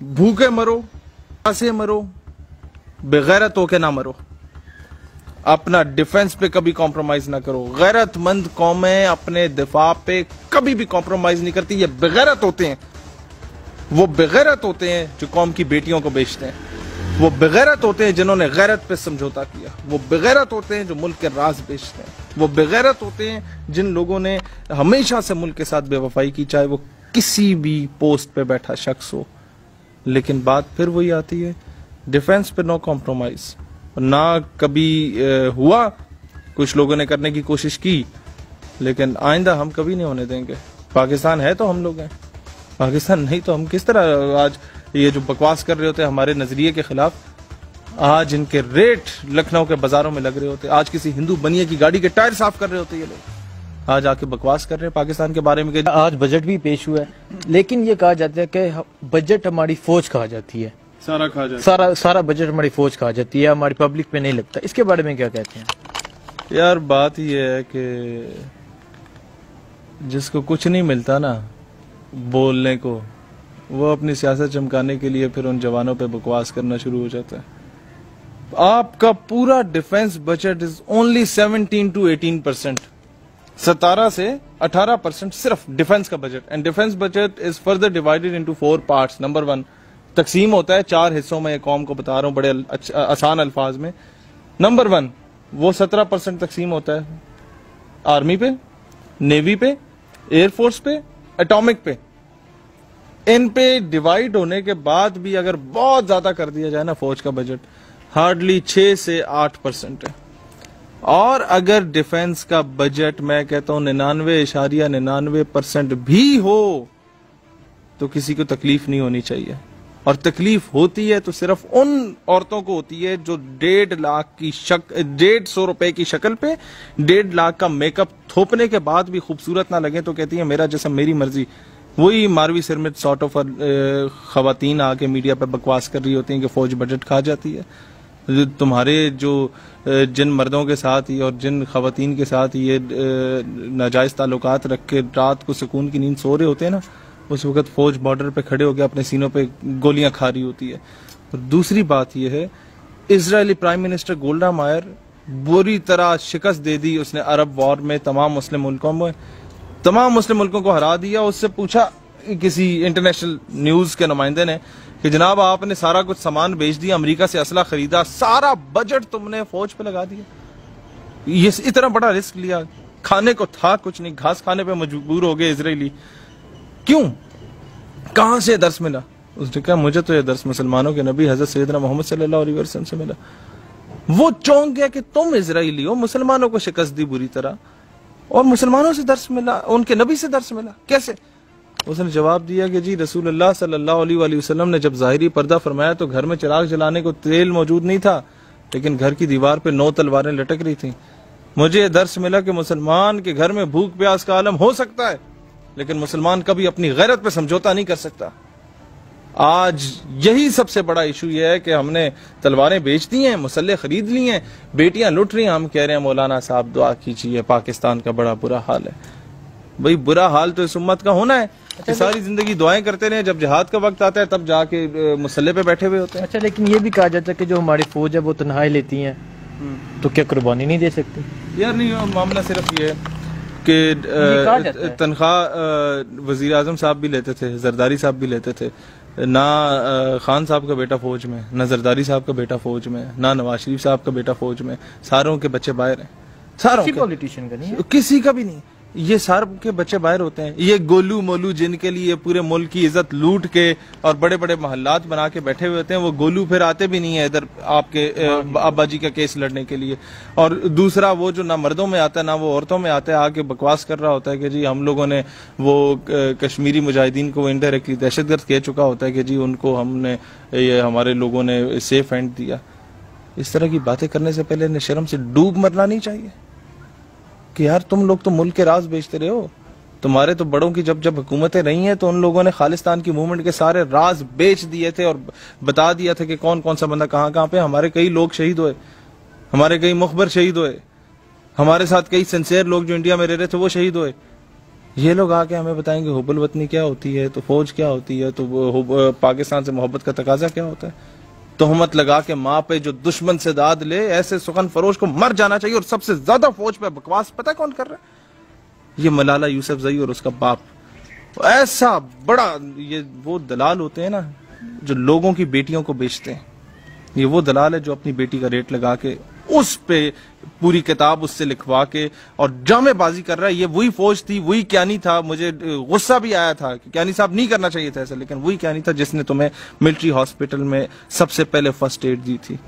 भूखे मरो, प्यासे मरो, बेगैरत होके ना मरो। अपना डिफेंस पे कभी कॉम्प्रोमाइज ना करो। गैरतमंद कौमें अपने दिफा पे कभी भी कॉम्प्रोमाइज नहीं करती। ये बेगैरत होते हैं, वो बेगैरत होते हैं जो कौम की बेटियों को बेचते हैं। वो बेगैरत होते हैं जिन्होंने गैरत पे समझौता किया। वो बेगैरत होते हैं जो मुल्क के राज बेचते हैं। वो बेगैरत होते हैं जिन लोगों ने हमेशा से मुल्क के साथ बेवफाई की, चाहे वो किसी भी पोस्ट पे बैठा शख्स हो। लेकिन बात फिर वही आती है, डिफेंस पे नो कॉम्प्रोमाइज ना कभी हुआ। कुछ लोगों ने करने की कोशिश की, लेकिन आइंदा हम कभी नहीं होने देंगे। पाकिस्तान है तो हम लोग हैं, पाकिस्तान नहीं तो हम किस तरह आज ये जो बकवास कर रहे होते हैं हमारे नजरिए के खिलाफ, आज इनके रेट लखनऊ के बाजारों में लग रहे होते। आज किसी हिंदू बनिए की गाड़ी के टायर साफ कर रहे होते ये लोग, आज आके बकवास कर रहे हैं पाकिस्तान के बारे में। आज बजट भी पेश हुआ है, लेकिन ये कहा जाता है कि बजट हमारी फौज खा जाती है, सारा खा जाता है। सारा बजट हमारी फौज खा जाती है, हमारी पब्लिक पे नहीं लगता। इसके बारे में क्या कहते हैं? यार बात यह है कि जिसको कुछ नहीं मिलता ना बोलने को, वो अपनी सियासत चमकाने के लिए फिर उन जवानों पे बकवास करना शुरू हो जाता है। आपका पूरा defence budget is only 17 to 18%, 17 से 18% सिर्फ डिफेंस का budget. And defence budget is further divided into 4 parts. Number 1 तकसीम होता है 4 हिस्सों में, कौम को बता रहा हूं बड़े आसान अल्फाज में। नंबर 1 वो 17% तकसीम होता है आर्मी पे, नेवी पे, एयरफोर्स पे, एटॉमिक पे। इन पे डिवाइड होने के बाद भी अगर बहुत ज्यादा कर दिया जाए ना फौज का बजट, हार्डली 6 से 8% है। और अगर डिफेंस का बजट मैं कहता हूं 99.99% भी हो तो किसी को तकलीफ नहीं होनी चाहिए। और तकलीफ होती है तो सिर्फ उन औरतों को होती है जो 1.5 रुपए की शक्ल पे 1.5 लाख का मेकअप थोपने के बाद भी खूबसूरत ना लगे तो कहती है मेरा जिस्म मेरी मर्जी। वही मारवी सिरमित सॉर्ट ऑफ खवातीन आके मीडिया पे बकवास कर रही होती हैं कि फौज बजट खा जाती है। तुम्हारे जो जिन मर्दों के साथ ही और जिन खवातीन के साथ ये नाजायज ताल्लुकात रख के रात को सुकून की नींद सो रहे होते हैं ना, उस वक्त फौज बॉर्डर पे खड़े होकर अपने सीनों पे गोलियां खा रही होती है। और दूसरी बात यह है, इजरायली प्राइम मिनिस्टर गोल्डा मायर बुरी तरह शिकस्त दे दी उसने अरब वॉर में। तमाम मुस्लिम मुल्कों को हरा दिया। उससे पूछा किसी इंटरनेशनल न्यूज के नुमाइंदे ने कि जनाब आपने सारा कुछ सामान बेच दिया, अमेरिका से असला खरीदा, सारा बजट तुमने फौज पे लगा दिया, ये इतना बड़ा रिस्क लिया, खाने को था कुछ नहीं, घास खाने पे मजबूर हो गए इजरायली, क्यों, कहां से दर्स मिला? उसने कहा मुझे तो ये दर्स मुसलमानों के नबी हजरत सैयदना मोहम्मद सल्लल्लाहु अलैहि वसल्लम से मिला। वो चौंक गया कि तुम इजरायली हो, मुसलमानों को शिकस्त दी बुरी तरह और मुसलमानों से दर्स मिला, उनके नबी से दर्स मिला, कैसे? उसने जवाब दिया कि जी रसूलुल्लाह सल्लल्लाहु अलैहि वसल्लम ने जब ज़ाहिरी पर्दा फरमाया तो घर में चिराग जलाने को तेल मौजूद नहीं था, लेकिन घर की दीवार पे 9 तलवारें लटक रही थी। मुझे ये दर्स मिला कि मुसलमान के घर में भूख प्यास का आलम हो सकता है, लेकिन मुसलमान कभी अपनी गैरत पे समझौता नहीं कर सकता। आज यही सबसे बड़ा इशू ये है कि हमने तलवारें बेच दी हैं, मुसल्ले खरीद लिए हैं, बेटियां लुट रही हैं। हम कह रहे हैं मौलाना साहब दुआ कीजिए, पाकिस्तान का बड़ा बुरा हाल है। भाई बुरा हाल तो इस उम्मत का होना है कि सारी जिंदगी दुआएं करते रहे, जब जिहाद का वक्त आता है तब जाके मुसल्ले पे बैठे हुए होते हैं। अच्छा, लेकिन ये भी कहा जाता है कि जो हमारी फौज है वो तन्हाई लेती है, तो क्या कुर्बानी नहीं दे सकती? यार नहीं, मामला सिर्फ ये है कि तनख्वाह वजीर आजम साहब भी लेते थे, जरदारी साहब भी लेते थे। ना खान साहब का बेटा फौज में, ना जरदारी साहब का बेटा फौज में, ना नवाज शरीफ साहब का बेटा फौज में। सारों के बच्चे बाहर हैं, सारों के, पॉलिटिशियन का नहीं है, किसी का भी नहीं। ये सारे के बच्चे बाहर होते हैं। ये गोलू मोलू जिनके लिए पूरे मुल्क की इज्जत लूट के और बड़े बड़े मोहल्लात बना के बैठे हुए होते हैं, वो गोलू फिर आते भी नहीं है इधर आपके अब्बा जी का केस लड़ने के लिए। और दूसरा वो जो ना मर्दों में आता है ना वो औरतों में आता है, आके बकवास कर रहा होता है कि जी हम लोगों ने वो कश्मीरी मुजाहिदीन को इनडायरेक्टली दहशतगर्द कह चुका होता है कि जी उनको हमने ये हमारे लोगों ने सेफ हैंड दिया। इस तरह की बातें करने से पहले शर्म से डूब मरना नहीं चाहिए कि यार तुम लोग तो मुल्क के राज बेचते रहे हो। तुम्हारे तो बड़ों की जब जब हुकूमतें रही हैं तो उन लोगों ने खालिस्तान की मूवमेंट के सारे राज बेच दिए थे और बता दिया था कि कौन कौन सा बंदा कहां कहां पे। हमारे कई लोग शहीद हुए, हमारे कई मुखबर शहीद हुए, हमारे साथ कई सिंसियर लोग जो इंडिया में रह रहे थे वो शहीद हुए। ये लोग आके हमें बताएंगे हुब्बुल वतनी क्या होती है, तो फौज क्या होती है, तो पाकिस्तान से मोहब्बत का तकाजा क्या होता है। तोहमत लगा के माँ पे जो दुश्मन से दाद ले, ऐसे सुखन फरोश को मर जाना चाहिए। और सबसे ज्यादा फौज पे बकवास पता कौन कर रहा है? ये मलाला यूसुफजई और उसका बाप। ऐसा बड़ा, ये वो दलाल होते हैं ना जो लोगों की बेटियों को बेचते हैं। ये वो दलाल है जो अपनी बेटी का रेट लगा के उस पे पूरी किताब उससे लिखवा के और जामेबाजी कर रहा है। ये वही फौज थी, वही क्यानी था। मुझे गुस्सा भी आया था कि क्यानी साहब नहीं करना चाहिए था ऐसा, लेकिन वही क्यानी था जिसने तुम्हें मिलिट्री हॉस्पिटल में सबसे पहले फर्स्ट एड दी थी।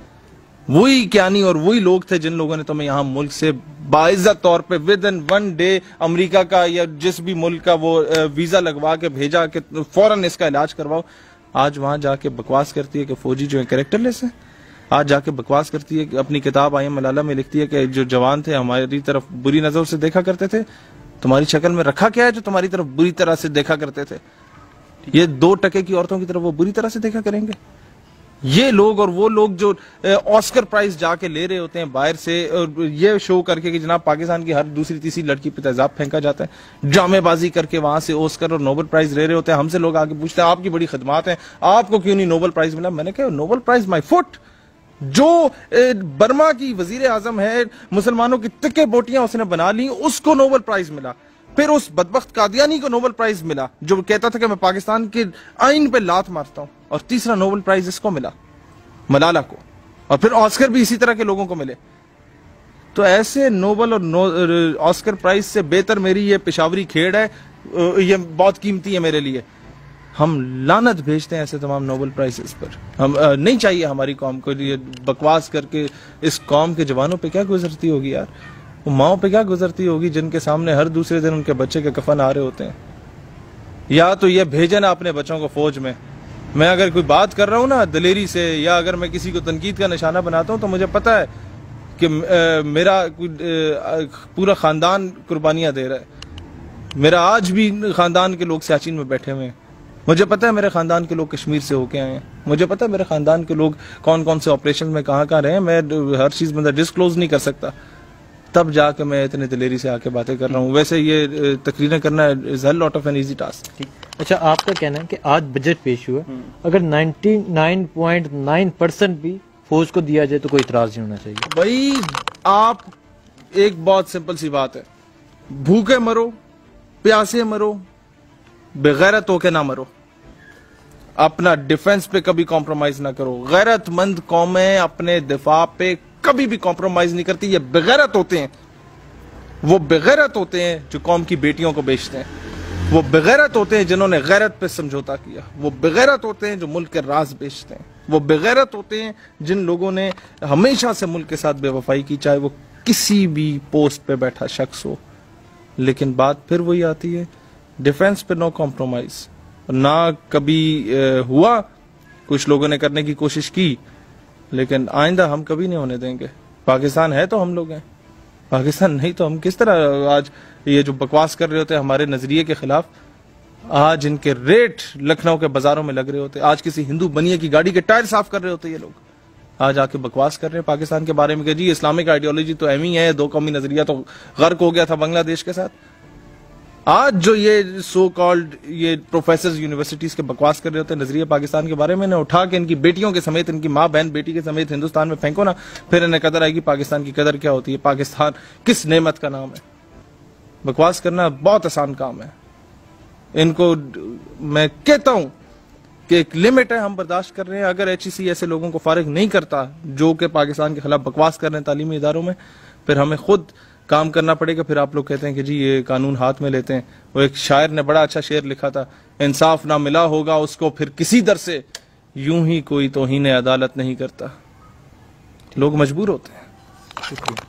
वही क्यानी और वही लोग थे जिन लोगों ने तुम्हें यहाँ मुल्क से बाइज्जत तौर पे विद इन 1 डे अमेरिका का या जिस भी मुल्क का वो वीजा लगवा के भेजा कि फौरन इसका इलाज करवाओ। आज वहां जाके बकवास करती है कि फौजी जो है कैरेक्टरलेस है। आज जाके बकवास करती है कि अपनी किताब आई मलाला में लिखती है कि जो जवान थे हमारी तरफ बुरी नजर से देखा करते थे। तुम्हारी शक्ल में रखा क्या है जो तुम्हारी तरफ बुरी तरह से देखा करते थे? ये 2 टके की औरतों की तरफ वो बुरी तरह से देखा करेंगे? ये लोग और वो लोग जो ऑस्कर प्राइज जाके ले रहे होते हैं बाहर से, और ये शो करके कि जनाब पाकिस्तान की हर दूसरी तीसरी लड़की पे तेजाब फेंका जाता है, ड्रामेबाजी करके वहां से ऑस्कर और नोबेल प्राइज ले रहे होते हैं। हमसे लोग आके पूछते हैं आपकी बड़ी खिदमत है, आपको क्यों नहीं नोबेल प्राइज मिला? मैंने कहा नोबेल प्राइज माई फुट। जो बर्मा की वजीर आजम है, मुसलमानों की तिक्के बोटियां उसने बना ली, उसको नोबेल प्राइज मिला। फिर उस बदबख्त कादियानी को नोबेल प्राइज मिला जो कहता था कि मैं पाकिस्तान के आइन पे लात मारता हूं, और तीसरा नोबेल प्राइज इसको मिला, मलाला को। और फिर ऑस्कर भी इसी तरह के लोगों को मिले। तो ऐसे नोबेल और ऑस्कर प्राइज से बेहतर मेरी ये पेशावरी खेड़ है, ये बहुत कीमती है मेरे लिए। हम लानत भेजते हैं ऐसे तमाम नोबेल प्राइजेस पर। हम नहीं चाहिए हमारी कौम को ये बकवास करके। इस कौम के जवानों पे क्या गुजरती होगी यार, वो माओ पे क्या गुजरती होगी जिनके सामने हर दूसरे दिन उनके बच्चे के कफन आ रहे होते हैं। या तो ये भेजे ना अपने बच्चों को फौज में। मैं अगर कोई बात कर रहा हूँ ना दिलेरी से, या अगर मैं किसी को तनकीद का निशाना बनाता हूँ, तो मुझे पता है कि मेरा पूरा खानदान कुर्बानियां दे रहा है। मेरा आज भी खानदान के लोग सियाचिन में बैठे हुए हैं। मुझे पता है मेरे खानदान के लोग कश्मीर से होके आए हैं। मुझे पता है मेरे खानदान के लोग कौन कौन से ऑपरेशन में कहाँ रहे हैं। मैं हर चीज में डिस्क्लोज नहीं कर सकता, तब जाके मैं इतने दिलेरी से आके बातें कर रहा हूँ। वैसे ये तकरीरें करना is a lot of an easy task. अच्छा, आपका कहना है कि आज बजट पेश हुआ, अगर 99.9% भी फौज को दिया जाए तो कोई इतराज नहीं होना चाहिए? भाई आप, एक बहुत सिंपल सी बात है, भूखे मरो, प्यासे मरो, बेगैरत होके ना मरो। अपना डिफेंस पे कभी कॉम्प्रोमाइज ना करो। गैरतमंद कौमें अपने दिफा पे कभी भी कॉम्प्रोमाइज नहीं करती। ये बेगैरत होते हैं, वो बेगैरत होते हैं जो कौम की बेटियों को बेचते हैं। वो बेगैरत होते हैं जिन्होंने गैरत पे समझौता किया। वो बेगैरत होते हैं जो मुल्क के राज बेचते हैं। वो बेगैरत होते हैं जिन लोगों ने हमेशा से मुल्क के साथ बेवफाई की, चाहे वो किसी भी पोस्ट पे बैठा शख्स हो। लेकिन बात फिर वही आती है, डिफेंस पे नो कॉम्प्रोमाइज ना कभी हुआ। कुछ लोगों ने करने की कोशिश की, लेकिन आइंदा हम कभी नहीं होने देंगे। पाकिस्तान है तो हम लोग हैं, पाकिस्तान नहीं तो हम किस तरह आज ये जो बकवास कर रहे होते हैं हमारे नजरिए के खिलाफ, आज इनके रेट लखनऊ के बाजारों में लग रहे होते। आज किसी हिंदू बनिए की गाड़ी के टायर साफ कर रहे होते ये लोग, आज आके बकवास कर रहे हैं पाकिस्तान के बारे में कि जी इस्लामिक आइडियोलॉजी तो एम ही है, 2 कौमी नजरिया तो गर्क हो गया था बांग्लादेश के साथ। आज जो ये सो कॉल्ड ये प्रोफेसर यूनिवर्सिटीज के बकवास कर रहे होते हैं नजरिया पाकिस्तान के बारे में, इन्हें उठा के इनकी बेटियों के समेत, इनकी माँ बहन बेटी के समेत हिंदुस्तान में फेंको ना, फिर इन्हें कदर आएगी पाकिस्तान की कदर क्या होती है, पाकिस्तान किस नेमत का नाम है। बकवास करना बहुत आसान काम है। इनको मैं कहता हूं कि एक लिमिट है, हम बर्दाश्त कर रहे हैं। अगर HEC ऐसे लोगों को फारिग नहीं करता जो कि पाकिस्तान के खिलाफ बकवास कर रहे हैं तालीमी इदारों में, फिर हमें खुद काम करना पड़ेगा। फिर आप लोग कहते हैं कि जी ये कानून हाथ में लेते हैं। वो एक शायर ने बड़ा अच्छा शेर लिखा था, इंसाफ ना मिला होगा उसको फिर किसी दर से, यूं ही कोई तौहीन अदालत नहीं करता। लोग मजबूर होते हैं। शुक्रिया।